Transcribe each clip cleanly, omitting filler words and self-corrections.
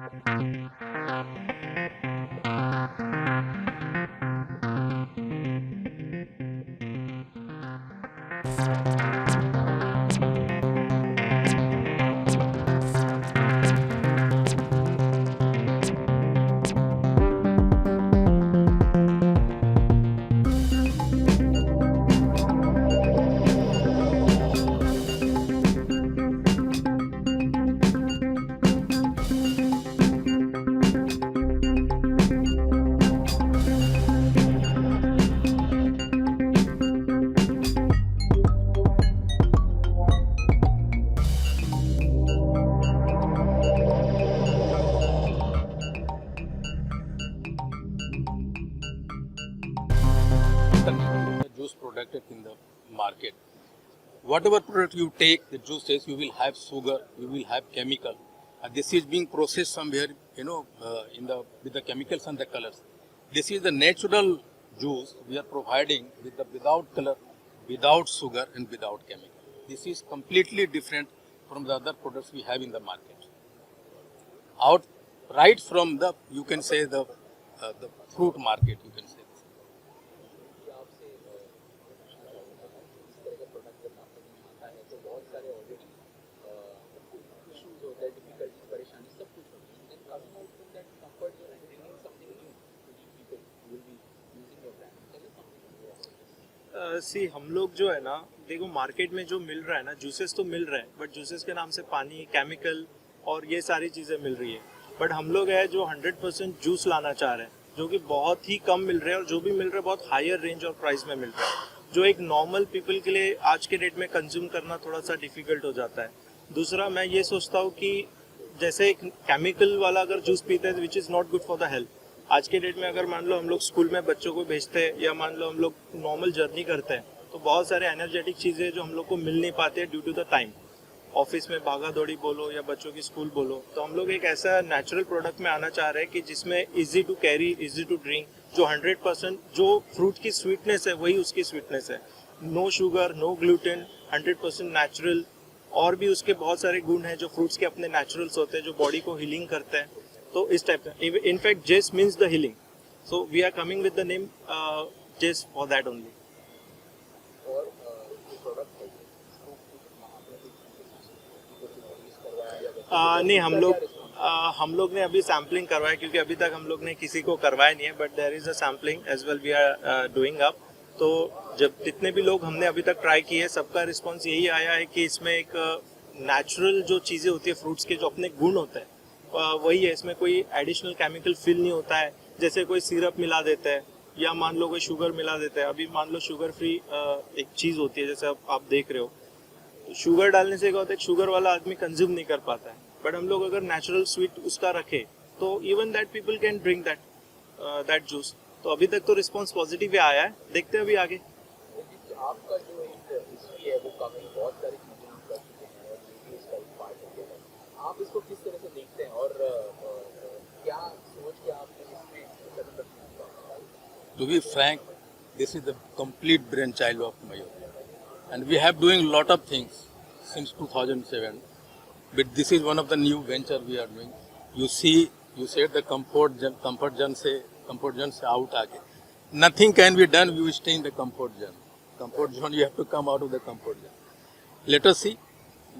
The juice product in the market. Whatever product you take, the juices, you will have sugar, you will have chemical. This is being processed somewhere, in the with the chemicals and the colors. This is the natural juice we are providing with the without color, without sugar, and without chemical. This is completely different from the other products we have in the market. Out right from the, you can say the fruit market, you can say. सी हम लोग जो है ना, देखो market में जो मिल रहा है ना, जूसेस तो मिल रहे हैं, बट जूसेस के नाम से पानी, केमिकल और ये सारी चीज़ें मिल रही है। बट हम लोग है जो 100% जूस लाना चाह रहे हैं, जो कि बहुत ही कम मिल रहे हैं, और जो भी मिल रहा है बहुत हायर रेंज और प्राइस में मिल रहा है, जो एक नॉर्मल पीपल के लिए आज के डेट में कंज्यूम करना थोड़ा सा डिफिकल्ट हो जाता है। दूसरा, मैं ये सोचता हूँ कि जैसे एक केमिकल वाला अगर जूस पीते हैं which is not good for the health. आज के डेट में अगर मान लो हम लोग स्कूल में बच्चों को भेजते हैं, या मान लो हम लोग नॉर्मल जर्नी करते हैं, तो बहुत सारे एनर्जेटिक चीज़ें जो हम लोग को मिल नहीं पाते due to the time. Office में भागा दौड़ी बोलो या बच्चों की स्कूल बोलो, तो हम लोग एक ऐसा नेचुरल प्रोडक्ट में आना चाह रहे हैं कि जिसमें easy to carry, easy to drink, जो 100% जो फ्रूट की स्वीटनेस है वही उसकी स्वीटनेस है। No sugar, no gluten, 100% natural, और भी उसके बहुत सारे गुण हैं जो फ्रूट्स के अपने नेचुरल्स होते हैं, जो बॉडी को हीलिंग करते हैं। तो इस टाइप का, in fact Jes means the healing, so we are coming with the name Jes for that only. नहीं, हम लोग ने अभी सैम्पलिंग करवाया, क्योंकि अभी तक हम लोग ने किसी को करवाया नहीं है, but there is a sampling as well we are doing up. तो जब जितने भी लोग हमने अभी तक ट्राई किए, सबका रिस्पॉन्स यही आया है कि इसमें एक नेचुरल जो चीज़ें होती है फ्रूट्स के, जो अपने गुण होते हैं, वही है। इसमें कोई एडिशनल केमिकल फिल नहीं होता है, जैसे कोई सिरप मिला देता है या मान लो कोई शुगर मिला देता है। अभी मान लो शुगर फ्री एक चीज़ होती है, जैसे आप देख रहे हो, शुगर डालने से क्या होता है, शुगर वाला आदमी कंज्यूम नहीं कर पाता है। बट हम लोग अगर नेचुरल स्वीट उसका रखे, तो even that people can drink that juice. तो अभी तक तो रिस्पॉन्स पॉजिटिव ही आया है, देखते हैं अभी आगे। आपका जो एक हिस्ट्री है वो काफी बहुत सारी चीजें आप कर चुके हैं, और ये भी इसका एक पार्ट हो गया है। आप इसको किस तरह से देखते हैं, और क्या सोच के आपने इसमें कदम रखा? To be frank, this is the complete brainchild of Mayo, and we have doing lot of things since 2007. But this is one of the new venture we are doing. You see, you said the comfort zone से out आके, nothing can be done. You stay in the comfort zone. Comfort zone, you have to come out of the comfort zone. Let us see.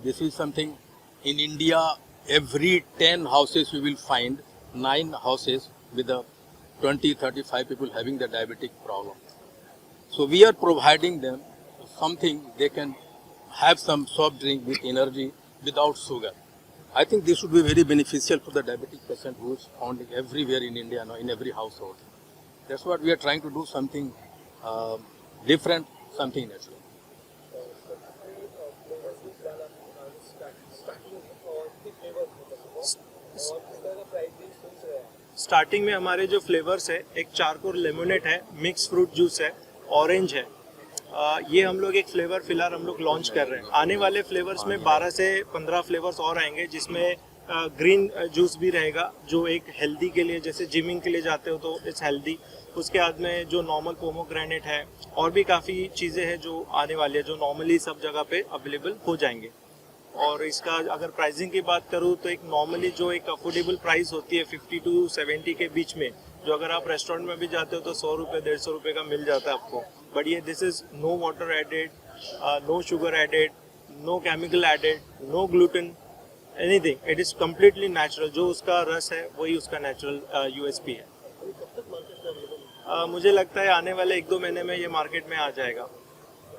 This is something in India. Every 10 houses you will find 9 houses with the 20-35 people having the diabetic problem. So we are providing them something they can have some soft drink with energy without sugar. I think this would be very beneficial for the diabetic patient who is found everywhere in India now, in every household. That's what we are trying to do, something different, something natural. Starting में हमारे जो flavours है, एक charcoal lemonade है, mix fruit juice है, orange है। ये हम लोग एक फ्लेवर फिलहाल हम लोग लॉन्च कर रहे हैं। आने वाले फ्लेवर्स में 12 से 15 फ्लेवर्स और आएंगे, जिसमें ग्रीन जूस भी रहेगा, जो एक हेल्दी के लिए, जैसे जिमिंग के लिए जाते हो तो इट्स हेल्दी। उसके बाद में जो नॉर्मल पोमोग्रेनेट है, और भी काफ़ी चीज़ें हैं जो आने वाली है, जो नॉर्मली सब जगह पे अवेलेबल हो जाएंगे। और इसका अगर प्राइसिंग की बात करूँ तो एक नॉर्मली जो एक अफोर्डेबल प्राइस होती है 50 टू 70 के बीच में, जो अगर आप रेस्टोरेंट में भी जाते हो तो 100 रुपये 150 रुपये का मिल जाता है आपको. बट ये this is no water added, no sugar added, no chemical added, no gluten, anything. It is completely natural. जो उसका रस है वही उसका नेचुरल यूएसपी है. मुझे लगता है आने वाले 1-2 महीने में ये मार्केट में आ जाएगा.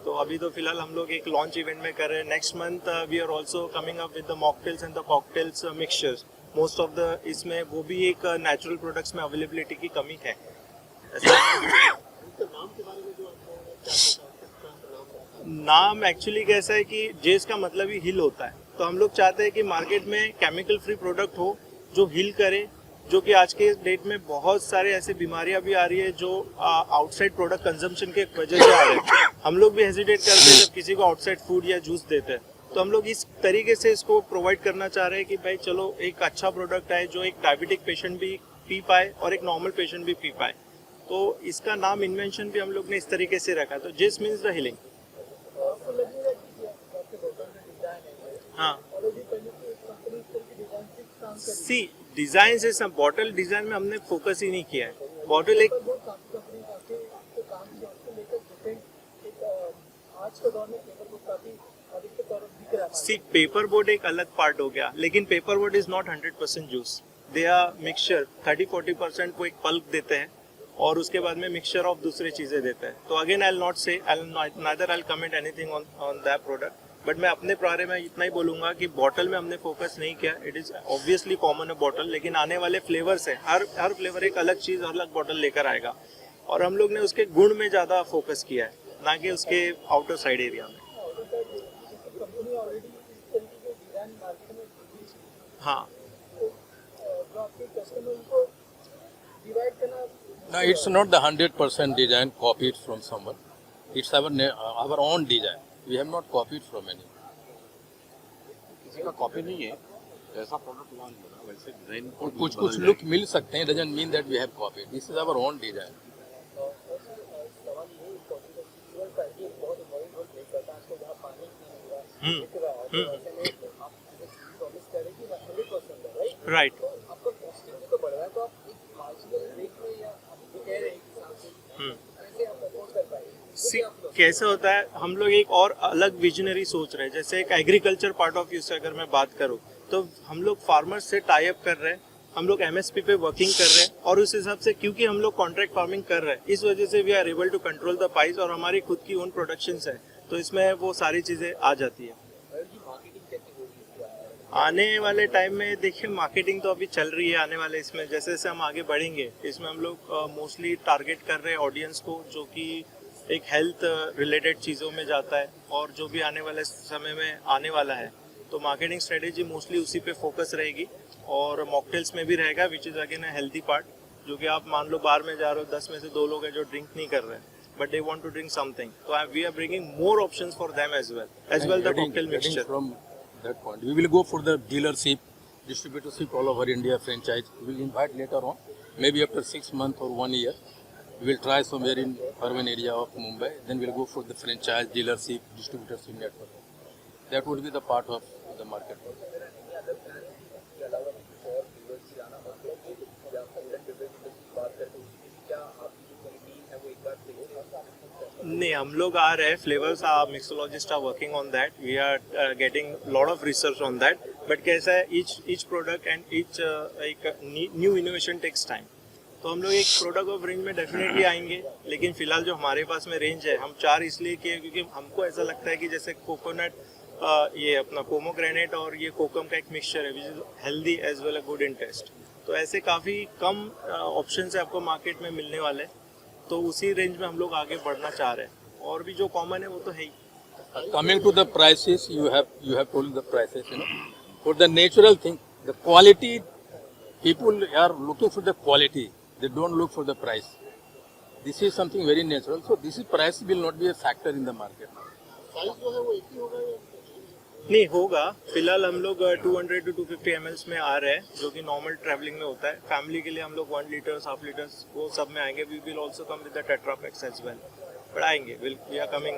तो अभी तो फिलहाल हम लोग एक लॉन्च इवेंट में कर रहे हैं. Next month we are also coming up with the mocktails and the cocktails mixtures. Most of the इसमें वो भी एक नेचुरल प्रोडक्ट्स में अवेलेबिलिटी की कमी है. नाम एक्चुअली कैसा है कि जेस का मतलब ही हिल होता है. तो हम लोग चाहते हैं कि मार्केट में केमिकल फ्री प्रोडक्ट हो जो हिल करे, जो कि आज के डेट में बहुत सारे ऐसे बीमारियां भी आ रही है जो आउटसाइड प्रोडक्ट कंजम्पशन के वजह से आ रहे हैं. हम लोग भी हेजिटेट करते हैं जब किसी को आउटसाइड फूड या जूस देते हैं. तो हम लोग इस तरीके से इसको प्रोवाइड करना चाह रहे हैं कि भाई चलो एक अच्छा प्रोडक्ट है जो एक डायबिटिक पेशेंट भी पी पाए और एक नॉर्मल पेशेंट भी पी पाए. तो इसका नाम इन्वेंशन भी हम लोग ने इस तरीके से रखा. तो जिस मीन्स द हीलिंग. हाँ, सी डिजाइन से सब बॉटल डिजाइन में हमने फोकस ही नहीं किया है. बॉटल एक सी पेपर बोर्ड एक अलग पार्ट हो गया, लेकिन paper board is not 100% juice. They are mixture. 30-40% वो एक पल्प देते हैं और उसके बाद में मिक्सचर ऑफ दूसरी चीजें देते हैं. तो अगेन आई विल नॉट से, neither I will comment anything on that product. But मैं अपने बारे में इतना ही बोलूंगा कि बॉटल में हमने फोकस नहीं किया. इट इज ऑब्वियसली कॉमन है बॉटल, लेकिन आने वाले फ्लेवर्स है, हर फ्लेवर एक अलग चीज अलग बॉटल लेकर आएगा. और हम लोग ने उसके गुण में ज्यादा फोकस किया है, ना कि उसके आउटर साइड एरिया में. हाँ, No, it's not the 100% design copied from someone. It's our own design. We have not copied from anyone. किसी का कॉपी नहीं है. जैसा प्रोडक्ट लॉन्च हो रहा है वैसे डिजाइन और कुछ लुक मिल सकते हैं. Doesn't mean that we have copied. This is our own design. Right. कैसे होता है, हम लोग एक और अलग विजनरी सोच रहे हैं. जैसे एक एग्रीकल्चर पार्ट ऑफ व्यू से अगर मैं बात करूं तो हम लोग फार्मर्स से टाई अप कर रहे हैं. हम लोग एमएसपी पे वर्किंग कर रहे हैं और उस हिसाब से क्योंकि हम लोग कॉन्ट्रैक्ट फार्मिंग कर रहे हैं, इस वजह से we are able to control the price. और हमारी खुद की ओन प्रोडक्शंस है तो इसमें वो सारी चीजें आ जाती है. आने वाले टाइम में देखिए मार्केटिंग तो अभी चल रही है. आने वाले इसमें जैसे जैसे हम आगे बढ़ेंगे इसमें हम लोग मोस्टली टारगेट कर रहे हैं ऑडियंस को जो कि एक हेल्थ रिलेटेड चीज़ों में जाता है और जो भी आने वाले समय में आने वाला है. तो मार्केटिंग स्ट्रेटेजी मोस्टली उसी पे फोकस रहेगी और मॉकटेल्स में भी रहेगा which is again a healthy part. जो कि आप मान लो बार में जा रहे हो 10 में से 2 लोग हैं जो ड्रिंक नहीं कर रहे हैं but they want to drink something. तो we are bringing more options for them as well the cocktail mixture. From that point, we will go for the dealership, distributorship all over India, franchise. We will invite later on, maybe after 6 months or 1 year. We will try somewhere in urban area of Mumbai. Then we'll go for the franchise, dealership, distributorship network. That would be the part of the market. नहीं, हम लोग आ रहे हैं. Flavours are mixologist are working on that. We are getting lot of research on that. But कैसा है, each product and each एक new innovation takes time. तो हम लोग एक प्रोडक्ट ऑफ रेंज में डेफिनेटली आएंगे, लेकिन फिलहाल जो हमारे पास में रेंज है हम 4 इसलिए किए क्योंकि हमको ऐसा लगता है कि जैसे कोकोनट, ये अपना पोमोग्रेनेट और ये कोकम का एक मिक्सचर है which is healthy as well a good in taste. तो ऐसे काफ़ी कम ऑप्शन है आपको मार्केट में मिलने वाले. तो उसी रेंज में हम लोग आगे बढ़ना चाह रहे हैं. और भी जो कॉमन है वो तो है ही. Coming to the prices, you have told the prices. For the natural thing, the quality, people are looking for the quality. They don't look for the price. This is something very natural. So this is price will not be a factor in the market. नहीं होगा. फिलहाल हम लोग 200 to 250 ml में आ रहे हैं जो कि नॉर्मल ट्रैवलिंग में होता है. फैमिली के लिए हम लोग 1 लीटर, हाफ लीटर वो सब में आएंगे. We will also come with the tetra packs as well. But आएंगे, वी आर कमिंग.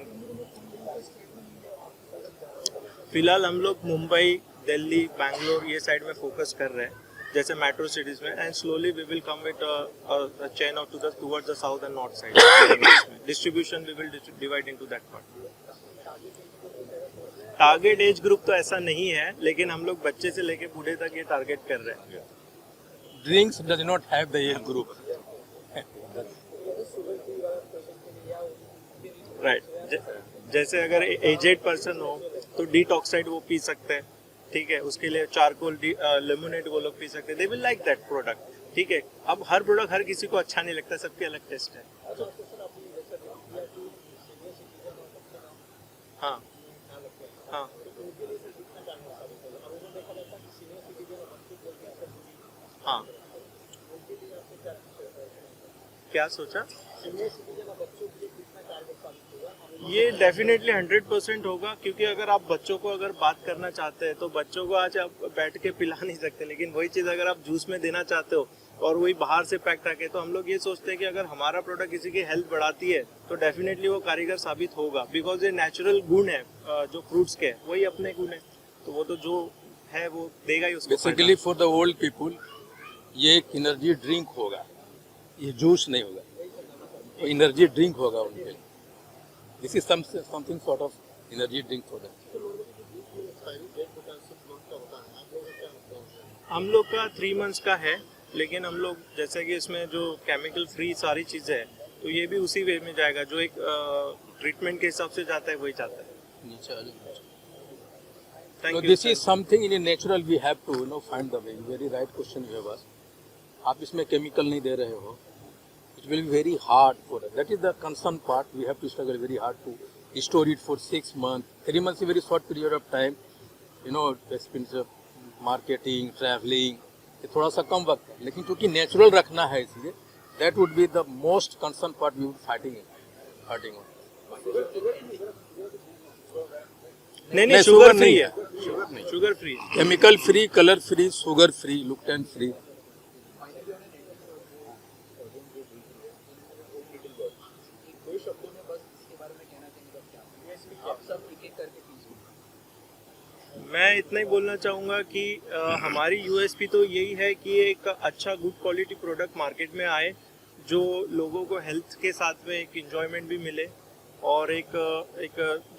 फिलहाल हम लोग मुंबई, दिल्ली, बैंगलोर ये साइड में फोकस कर रहे हैं, जैसे मेट्रो सिटीज में, and slowly we will come with a chain of towards the south and north side. Distribution we will divide into that part. Target age group तो ऐसा नहीं है, लेकिन हम लोग बच्चे से लेके बूढ़े तक ये टारगेट कर रहे हैं. Drinks does not have the age group. Right. जैसे अगर एजेड पर्सन हो तो डिटॉक्साइड वो पी सकते हैं, ठीक है. उसके लिए चारकोल लेमोनेड वो लोग पी सकते हैं. They will like that product, ठीक है. अब हर प्रोडक्ट हर किसी को अच्छा नहीं लगता, सबके अलग टेस्ट है. हाँ हाँ. हाँ, क्या सोचा? ये डेफिनेटली 100% होगा, क्योंकि अगर आप बच्चों को अगर बात करना चाहते हैं तो बच्चों को आज आप बैठ के पिला नहीं सकते, लेकिन वही चीज़ अगर आप जूस में देना चाहते हो और वही बाहर से पैक आके, तो हम लोग ये सोचते हैं कि अगर हमारा प्रोडक्ट किसी की हेल्थ बढ़ाती है तो डेफिनेटली वो कारीगर साबित होगा, बिकॉज ये नेचुरल गुण है जो फ्रूट्स के, वही अपने गुण है, तो वो तो जो है वो देगा ही उसको. Basically for the old people ये एक एनर्जी ड्रिंक होगा, ये जूस नहीं होगा, तो एनर्जी ड्रिंक होगा उनके लिए. This is something sort of energy drink for them. हम लोग का 3 months का है, लेकिन हम लोग जैसे कि इसमें जो केमिकल फ्री सारी चीज़ें हैं, तो ये भी उसी वे में जाएगा जो एक ट्रीटमेंट के हिसाब से जाता है, वही जाता है. नीचे आ जाओ. Thank So you. this is something in a natural we have to find the way. Very right question you have asked. आप इसमें केमिकल नहीं दे रहे हो, it will be very hard for us. That is the concern part. We have to struggle very hard to store it for 6 months. 3 months is a very short period of time. Expense of marketing, traveling, ये थोड़ा सा कम वक्त है, लेकिन क्योंकि natural रखना है इसलिए that would be the most concern part we would fighting on. नहीं, शुगर फ्री है, sugar free. Chemical free, colour free, sugar free, लुक्टेंट फ्री. दो शब्दों में बस इसके बारे में कहना चाहेंगे आप सब एक एक करके पीजिए. मैं इतना ही बोलना चाहूँगा कि हमारी यूएसपी तो यही है कि एक अच्छा गुड क्वालिटी प्रोडक्ट मार्केट में आए, जो लोगों को हेल्थ के साथ में एक इंजॉयमेंट भी मिले, और एक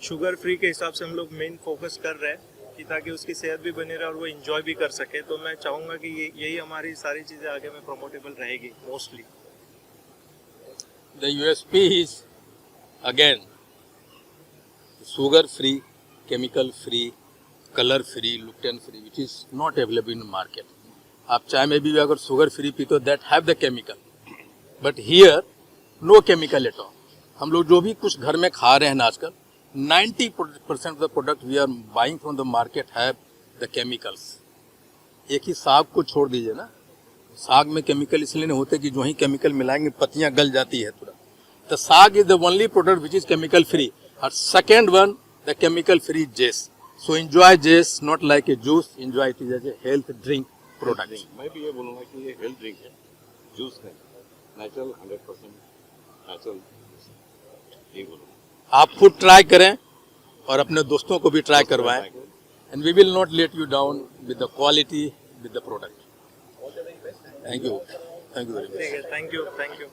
शुगर फ्री के हिसाब से हम लोग मेन फोकस कर रहे हैं कि ताकि उसकी सेहत भी बनी रहे और वो इंजॉय भी कर सके. तो मैं चाहूँगा कि यही हमारी सारी चीज़ें आगे में प्रमोटेबल रहेगी mostly. The USP is again sugar free, chemical free, color free, lutein free, which is not available in the market. आप चाय में भी अगर शुगर फ्री पीते हो that have the chemical, but here no chemical at all. हम लोग जो भी कुछ घर में खा रहे हैं ना आजकल, 90% of the product we are buying from the market have the chemicals. एक ही साग को छोड़ दीजिए ना, साग में केमिकल इसलिए नहीं होते कि जो ही केमिकल मिलाएंगे पत्तियां गल जाती है तुरंत. The saag is the only product which is chemical free. और second one the chemical free jess. So enjoy jess not like a juice, enjoy it is as a health drink product. मैं भी ये बोलूँगा कि ये हेल्थ ड्रिंक है, juice नहीं, natural 100% natural. ये बोलूँगा आप खुद ट्राई करें और अपने दोस्तों को भी ट्राई करवाएं, and we will not let you down with the quality, with the product. Thank you very much. ठीक है, थैंक यू.